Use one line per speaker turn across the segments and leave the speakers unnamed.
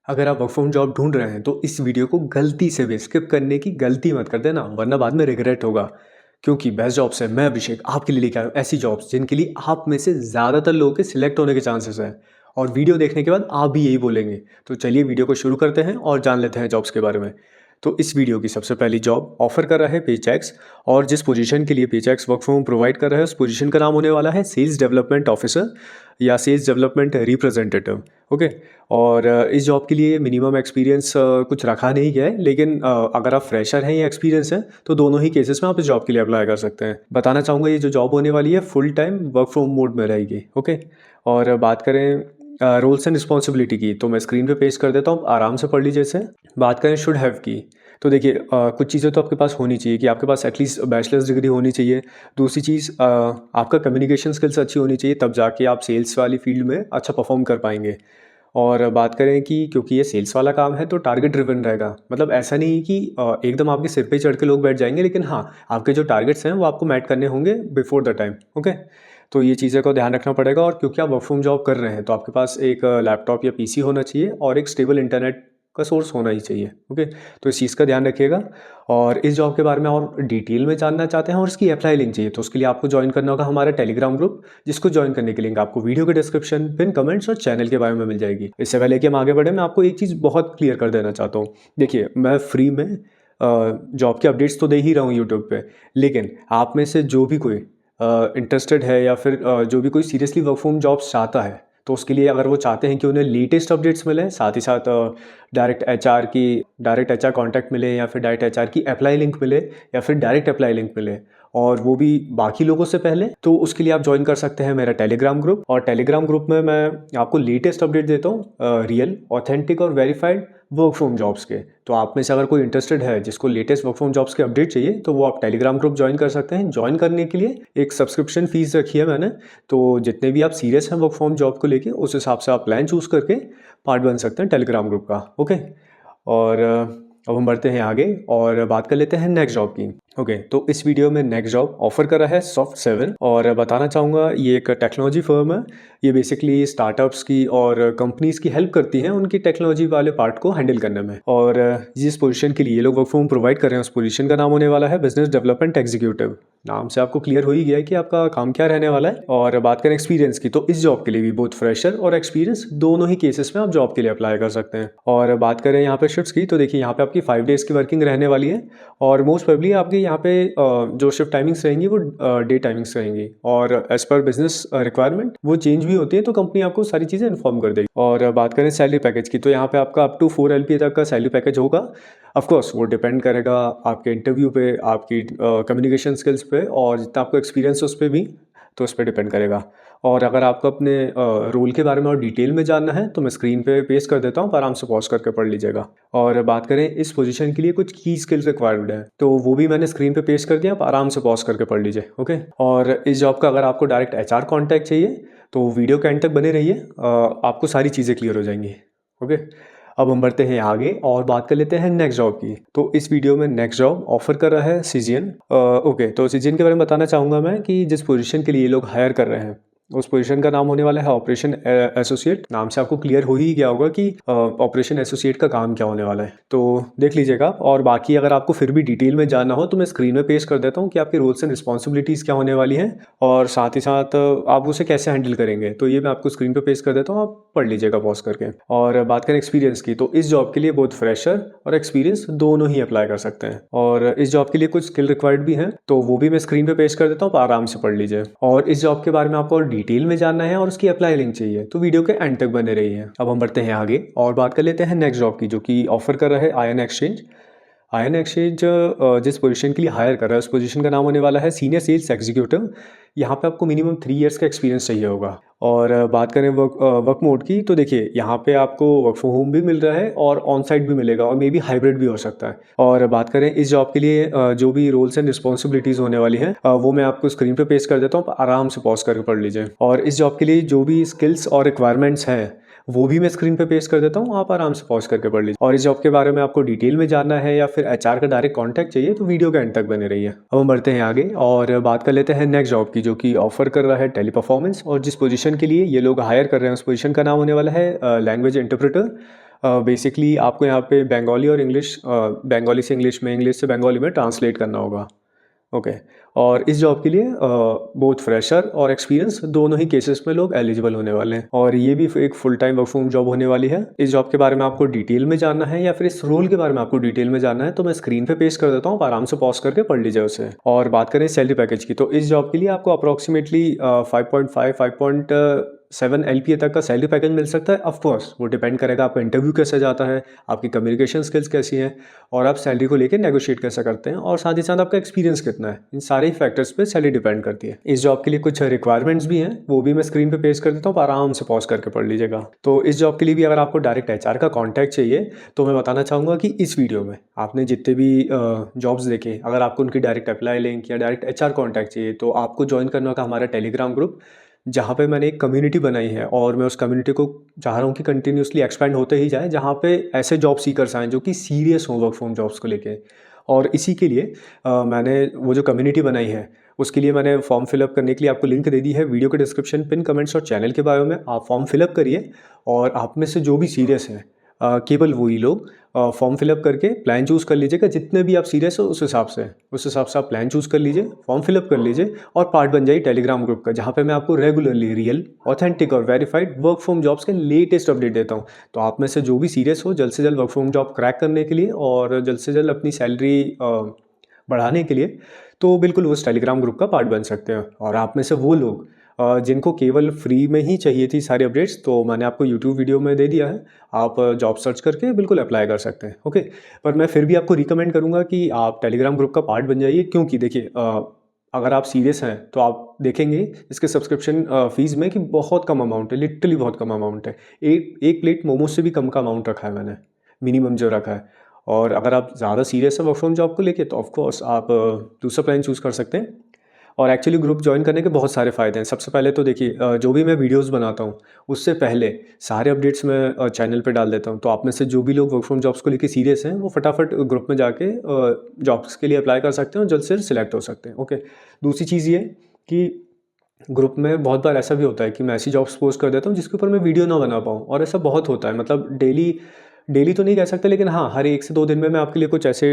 अगर आप work from job ढूंढ रहे हैं तो इस वीडियो को गलती से भी स्किप करने की गलती मत कर देना, वरना बाद में रिग्रेट होगा। क्योंकि बेस्ट जॉब से मैं अभिषेक आपके लिए लेकर आया हूँ ऐसी जॉब्स जिनके लिए आप में से ज़्यादातर लोगों के सिलेक्ट होने के चांसेस हैं। और वीडियो देखने के बाद आप भी यही बोलेंगे। तो चलिए वीडियो को शुरू करते हैं और जान लेते हैं जॉब्स के बारे में। तो इस वीडियो की सबसे पहली जॉब ऑफर कर रहा है पेचेक्स। और जिस पोजीशन के लिए पेचेक्स वर्क फ्रॉम प्रोवाइड कर रहा है उस पोजीशन का नाम होने वाला है सेल्स डेवलपमेंट ऑफिसर या सेल्स डेवलपमेंट रिप्रेजेंटेटिव। ओके। और इस जॉब के लिए मिनिमम एक्सपीरियंस कुछ रखा नहीं गया है, लेकिन अगर आप फ्रेशर हैं या एक्सपीरियंस हैं तो दोनों ही केसेस में आप इस जॉब के लिए अप्लाई कर सकते हैं। बताना चाहूँगा ये जो जॉब होने वाली है full time work from mode में रहेगी। ओके। और बात करें रोल्स एंड रिस्पॉन्सिबिलिटी की तो मैं स्क्रीन पे पेश कर देता हूँ, आराम से पढ़ लीजिए इसे। बात करें शुड हैव की तो देखिए कुछ चीज़ें तो आपके पास होनी चाहिए कि आपके पास एटलीस्ट बैचलर्स डिग्री होनी चाहिए। दूसरी चीज़ आपका कम्युनिकेशन स्किल्स अच्छी होनी चाहिए, तब जाके आप सेल्स वाली फील्ड में अच्छा परफॉर्म कर पाएंगे। और बात करें कि क्योंकि ये सेल्स वाला काम है तो टारगेट ड्रिवन रहेगा, मतलब ऐसा नहीं कि एकदम आपके सिर पे चढ़ के लोग बैठ जाएंगे, लेकिन हाँ आपके जो टारगेट्स हैं वो आपको मैट करने होंगे बिफोर द टाइम। ओके। तो ये चीज़ें को ध्यान रखना पड़ेगा। और क्योंकि आप वर्क फ्रॉम जॉब कर रहे हैं तो आपके पास एक लैपटॉप या पीसी होना चाहिए और एक स्टेबल इंटरनेट का सोर्स होना ही चाहिए। ओके। तो इस चीज़ का ध्यान रखिएगा। और इस जॉब के बारे में और डिटेल में जानना चाहते हैं और इसकी अप्लाई लिंक चाहिए तो उसके लिए आपको ज्वाइन करना होगा हमारा टेलीग्राम ग्रुप, जिसको ज्वाइन करने की लिंक आपको वीडियो के डिस्क्रिप्शन, पिन कमेंट्स और चैनल के बारे में मिल जाएगी। इससे पहले कि हम आगे बढ़े मैं आपको एक चीज़ बहुत क्लियर कर देना चाहता हूँ। देखिए मैं फ्री में जॉब के अपडेट्स तो दे ही रहा हूँ यूट्यूब पे, लेकिन आप में से जो भी कोई इंटरेस्टेड है या फिर जो भी कोई सीरियसली वर्क फ्रॉम जॉब्स चाहता है तो उसके लिए अगर वो चाहते हैं कि उन्हें लेटेस्ट अपडेट्स मिले, साथ ही साथ डायरेक्ट एचआर कॉन्टैक्ट मिले या फिर डायरेक्ट एचआर की अप्लाई लिंक मिले या फिर डायरेक्ट अप्लाई लिंक मिले और वो भी बाकी लोगों से पहले, तो उसके लिए आप ज्वाइन कर सकते हैं मेरा टेलीग्राम ग्रुप। और टेलीग्राम ग्रुप में मैं आपको लेटेस्ट अपडेट देता हूँ रियल, ऑथेंटिक और वेरीफाइड वर्क फ्रॉम जॉब्स के। तो आप में से अगर कोई इंटरेस्टेड है जिसको लेटेस्ट वर्क फ्रॉम जॉब्स के अपडेट चाहिए तो वो आप टेलीग्राम ग्रुप ज्वाइन कर सकते हैं। ज्वाइन करने के लिए एक सब्सक्रिप्शन फीस रखी है मैंने, तो जितने भी आप सीरियस हैं वर्क फ्रॉम जॉब को लेके उस हिसाब से आप प्लान चूज़ करके पार्ट बन सकते हैं टेलीग्राम ग्रुप का। ओके। और अब हम बढ़ते हैं आगे और बात कर लेते हैं नेक्स्ट जॉब की। ओके। तो इस वीडियो में नेक्स्ट जॉब ऑफर कर रहा है सॉफ्ट7। और बताना चाहूँगा ये एक टेक्नोलॉजी फर्म है। ये बेसिकली स्टार्टअप्स की और कंपनीज की हेल्प करती हैं उनकी टेक्नोलॉजी वाले पार्ट को हैंडल करने में। और जिस पोजीशन के लिए ये लोग वर्क फ्रॉम प्रोवाइड कर रहे हैं उस पोजीशन का नाम होने वाला है बिजनेस डेवलपमेंट एग्जीक्यूटिव। नाम से आपको क्लियर हो ही गया है कि आपका काम क्या रहने वाला है। और बात करें एक्सपीरियंस की तो इस जॉब के लिए भी बोथ फ्रेशर और एक्सपीरियंस दोनों ही केसेस में आप जॉब के लिए अप्लाई कर सकते हैं। और बात करें यहाँ पे शिफ्ट्स की तो देखिए यहाँ पे आपकी 5 डेज की वर्किंग रहने वाली है और मोस्ट प्रोबेबली आपके यहाँ पे जो शिफ्ट टाइमिंग्स रहेंगी वो डे टाइमिंग्स रहेंगी और एज पर बिजनेस रिक्वायरमेंट वो चेंज भी होती है तो कंपनी आपको सारी चीज़ें इन्फॉर्म कर देगी। और बात करें सैलरी पैकेज की तो यहाँ पे आपका अप टू 4 LPA तक का सैलरी पैकेज होगा। ऑफकोर्स वो डिपेंड करेगा आपके इंटरव्यू पे, आपकी कम्युनिकेशन स्किल्स पे और जितना आपको एक्सपीरियंस है उस पर भी, तो उस पर डिपेंड करेगा। और अगर आपको अपने रोल के बारे में और डिटेल में जानना है तो मैं स्क्रीन पे पेस्ट कर देता हूँ, आराम से पॉज करके पढ़ लीजिएगा। और बात करें इस पोजीशन के लिए कुछ की स्किल्स रिक्वायर्ड है तो वो भी मैंने स्क्रीन पे पेस्ट कर दिया, आप आराम से पॉज करके पढ़ लीजिए। ओके। और इस जॉब का अगर आपको डायरेक्ट एचआर कॉन्टैक्ट चाहिए तो वीडियो के एंड तक बने रहिए, आपको सारी चीज़ें क्लियर हो जाएंगी। ओके। अब हम बढ़ते हैं आगे और बात कर लेते हैं नेक्स्ट जॉब की। तो इस वीडियो में नेक्स्ट जॉब ऑफर कर रहा है सिजियन। ओके। तो सिजियन के बारे में बताना चाहूँगा मैं कि जिस पोजीशन के लिए ये लोग हायर कर रहे हैं उस पोजीशन का नाम होने वाला है ऑपरेशन एसोसिएट। नाम से आपको क्लियर हो ही गया होगा कि ऑपरेशन एसोसिएट का काम क्या होने वाला है, तो देख लीजिएगा। और बाकी अगर आपको फिर भी डिटेल में जानना हो तो मैं स्क्रीन में पेश कर देता हूँ कि आपके रोल्स एंड रिस्पॉन्सिबिलिटीज़ क्या होने वाली हैं और साथ ही साथ आप उसे कैसे हैंडल करेंगे, तो ये मैं आपको स्क्रीन पर पेश कर देता हूँ, आप पढ़ लीजिएगा पॉज करके। और बात करें एक्सपीरियंस की तो इस जॉब के लिए बहुत फ्रेशर और एक्सपीरियंस दोनों ही अप्लाई कर सकते हैं। और इस जॉब के लिए कुछ स्किल रिक्वायर्ड भी हैं तो वो भी मैं स्क्रीन पे पेश कर देता हूँ, आराम से पढ़ लीजिए। और इस जॉब के बारे में आपको और डिटेल में जानना है और उसकी अप्लाई लिंक चाहिए तो वीडियो के एंड तक बने रहिए। अब हम बढ़ते हैं आगे और बात कर लेते हैं नेक्स्ट जॉब की जो कि ऑफर कर रहा है आयन एक्सचेंज। आयन एक्सचेंज जिस पोजीशन के लिए हायर कर रहा है उस पोजीशन का नाम होने वाला है सीनियर सेल्स एग्जीक्यूटिव। यहाँ पे आपको मिनिमम 3 इयर्स का एक्सपीरियंस चाहिए होगा। और बात करें वर्क मोड की तो देखिए यहाँ पे आपको वर्क फ्रॉम होम भी मिल रहा है और ऑन साइट भी मिलेगा और मे बी हाइब्रिड भी हो सकता है। और बात करें इस जॉब के लिए जो भी रोल्स एंड रिस्पॉन्सिबिलिटीज़ होने वाली हैं वो मैं आपको स्क्रीन पे पेश कर देता हूँ, आराम से पॉज करके पढ़ लीजिए। और इस जॉब के लिए जो भी स्किल्स और रिक्वायरमेंट्स हैं वो भी मैं स्क्रीन पे पेश कर देता हूँ, आप आराम से पॉज करके पढ़ लीजिए। और इस जॉब के बारे में आपको डिटेल में जानना है या फिर एचआर का डायरेक्ट कॉन्टैक्ट चाहिए तो वीडियो के एंड तक बने रहिए। अब हम बढ़ते हैं आगे और बात कर लेते हैं नेक्स्ट जॉब की जो कि ऑफर कर रहा है टेली परफॉर्मेंस। और जिस पोजीशन के लिए ये लोग हायर कर रहे हैं उस पोजीशन का नाम होने वाला है लैंग्वेज इंटरप्रेटर। बेसिकली आपको यहाँ पे बंगाली और इंग्लिश, बंगाली से इंग्लिश में, इंग्लिश से बंगाली में ट्रांसलेट करना होगा। ओके। और इस जॉब के लिए बोथ फ्रेशर और एक्सपीरियंस दोनों ही केसेस में लोग एलिजिबल होने वाले हैं, और ये भी एक full time work from job होने वाली है। इस जॉब के बारे में आपको डिटेल में जानना है या फिर इस रोल के बारे में आपको डिटेल में जानना है तो मैं स्क्रीन पे पेस्ट कर देता हूँ, आप आराम से पॉज करके पढ़ लीजिए उसे। और बात करें सैलरी पैकेज की, तो इस जॉब के लिए आपको अप्रॉक्सीमेटली 5.7 LPA तक का सैलरी पैकेज मिल सकता है। ऑफ कोर्स वो डिपेंड करेगा आपका इंटरव्यू कैसे जाता है, आपकी कम्युनिकेशन स्किल्स कैसी हैं, और आप सैलरी को लेकर नेगोशिएट कैसे करते हैं, और साथ ही साथ आपका एक्सपीरियंस कितना है। इन सारे फैक्टर्स पे सैलरी डिपेंड करती है। इस जॉब के लिए कुछ रिक्वायरमेंट्स भी हैं, वो भी मैं स्क्रीन पे पेश कर देता हूँ, आराम से पॉज करके पढ़ लीजिएगा। तो इस जॉब के लिए भी अगर आपको डायरेक्ट HR का कॉन्टैक्ट चाहिए तो मैं बताना चाहूँगा कि इस वीडियो में आपने जितने भी जॉब्स देखे, अगर आपको उनकी डायरेक्ट अप्लाई लिंक या डायरेक्ट HR कॉन्टैक्ट चाहिए तो आपको ज्वाइन करना होगा हमारा टेलीग्राम ग्रुप, जहाँ पे मैंने एक कम्युनिटी बनाई है, और मैं उस कम्युनिटी को चाह रहा हूँ कि कंटिन्यूसली एक्सपेंड होते ही जाए, जहाँ पे ऐसे जॉब सीकर्स आएँ जो कि सीरियस हों वर्क फ्रॉम जॉब्स को लेके। और इसी के लिए मैंने वो जो कम्युनिटी बनाई है उसके लिए मैंने फॉर्म फिलअप करने के लिए आपको लिंक दे दी है वीडियो के डिस्क्रिप्शन, पिन कमेंट्स और चैनल के बायो में। आप फॉर्म फिलअप करिए, और आप में से जो भी सीरियस हैं केवल वही लोग फॉर्म फिलअप करके प्लान चूज़ कर लीजिएगा। जितने भी आप सीरियस हो उस हिसाब से आप प्लान चूज़ कर लीजिए, फॉर्म फिलअप कर लीजिए, और पार्ट बन जाइए टेलीग्राम ग्रुप का, जहाँ पे मैं आपको रेगुलरली रियल, ऑथेंटिक और वेरीफाइड वर्क फ्रॉम जॉब्स के लेटेस्ट अपडेट देता हूँ। तो आप में से जो भी सीरियस हो जल्द से जल्द वर्क फ्रॉम जॉब क्रैक करने के लिए और जल्द से जल्द अपनी सैलरी बढ़ाने के लिए, तो बिल्कुल उस टेलीग्राम ग्रुप का पार्ट बन सकते हैं। और आप में से वो लोग जिनको केवल फ्री में ही चाहिए थी सारी अपडेट्स, तो मैंने आपको यूट्यूब वीडियो में दे दिया है, आप जॉब सर्च करके बिल्कुल अप्लाई कर सकते हैं। ओके। पर मैं फिर भी आपको रिकमेंड करूँगा कि आप टेलीग्राम ग्रुप का पार्ट बन जाइए, क्योंकि देखिए अगर आप सीरियस हैं तो आप देखेंगे इसके सब्सक्रिप्शन फ़ीस में कि बहुत कम अमाउंट है, लिटरली बहुत कम अमाउंट है। एक प्लेट मोमोज से भी कम का अमाउंट रखा है मैंने, मिनिमम जो रखा है। और अगर आप ज़्यादा सीरियस है वर्क फ्रॉम जॉब को लेके तो ऑफ कोर्स आप दूसरा प्लान चूज़ कर सकते हैं। और एक्चुअली ग्रुप ज्वाइन करने के बहुत सारे फ़ायदे हैं। सबसे पहले तो देखिए जो भी मैं वीडियोज़ बनाता हूँ उससे पहले सारे अपडेट्स मैं चैनल पे डाल देता हूँ। तो आप में से जो भी लोग वर्क फ्रॉम जॉब्स को लेके सीरियस हैं वो फटाफट ग्रुप में जाके जॉब्स के लिए अप्लाई कर सकते हैं और जल्द से जल्द सिलेक्ट हो सकते हैं। ओके। दूसरी चीज़ ये कि ग्रुप में बहुत बार ऐसा भी होता है कि मैं ऐसी जॉब्स पोस्ट कर देता हूँ जिसके ऊपर मैं वीडियो ना बना पाऊँ, और ऐसा बहुत होता है। मतलब डेली तो नहीं कह सकते, लेकिन हाँ, हर 1 से 2 दिन में मैं आपके लिए कुछ ऐसे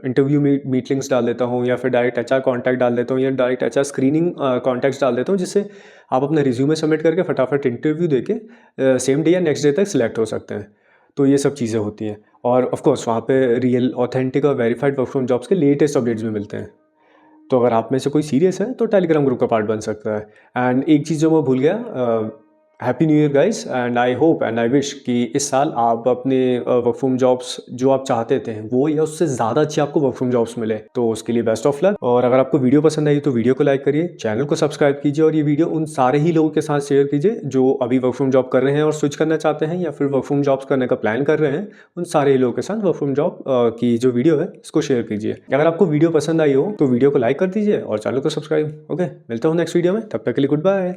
इंटरव्यू मीट लिंक्स डाल देता हूँ, या फिर डायरेक्ट HR कॉन्टैक्ट डाल देता हूँ, या डायरेक्ट HR स्क्रीनिंग कॉन्टैक्ट्स डाल देता हूँ, जिससे आप अपना रिज्यूमे सबमिट करके फटाफट इंटरव्यू देके सेम डे या नेक्स्ट डे तक सिलेक्ट हो सकते हैं। तो ये सब चीज़ें होती हैं, और ऑफ कोर्स वहाँ पे रियल, ऑथेंटिक और वेरीफाइड वर्क फ्रॉम जॉब्स के लेटेस्ट अपडेट्स भी मिलते हैं। तो अगर आप में से कोई सीरियस है तो टेलीग्राम ग्रुप का पार्ट बन सकता है। एंड एक चीज़ जो मैं भूल गया, happy new year guys, and I hope and I wish कि इस साल आप अपने वर्क फ्रॉम जॉब्स जो आप चाहते थे वो या उससे ज़्यादा अच्छी आपको वर्क फ्रॉम जॉब्स मिले। तो उसके लिए बेस्ट ऑफ लक। और अगर आपको वीडियो पसंद आई तो वीडियो को लाइक करिए, चैनल को सब्सक्राइब कीजिए, और ये वीडियो उन सारे ही लोगों के साथ शेयर कीजिए जो अभी वर्क फ्रॉम जॉब कर रहे हैं और स्विच करना चाहते हैं, या फिर वर्क फ्रॉम जॉब्स करने का प्लान कर रहे हैं। उन सारे ही लोगों के साथ वर्क फ्रॉम जॉब की जो वीडियो है इसको शेयर कीजिए। अगर आपको वीडियो पसंद आई हो तो वीडियो को लाइक कर दीजिए और चैनल को सब्सक्राइब। ओके, मिलता हूँ नेक्स्ट वीडियो में, तब तक के लिए गुड बाय।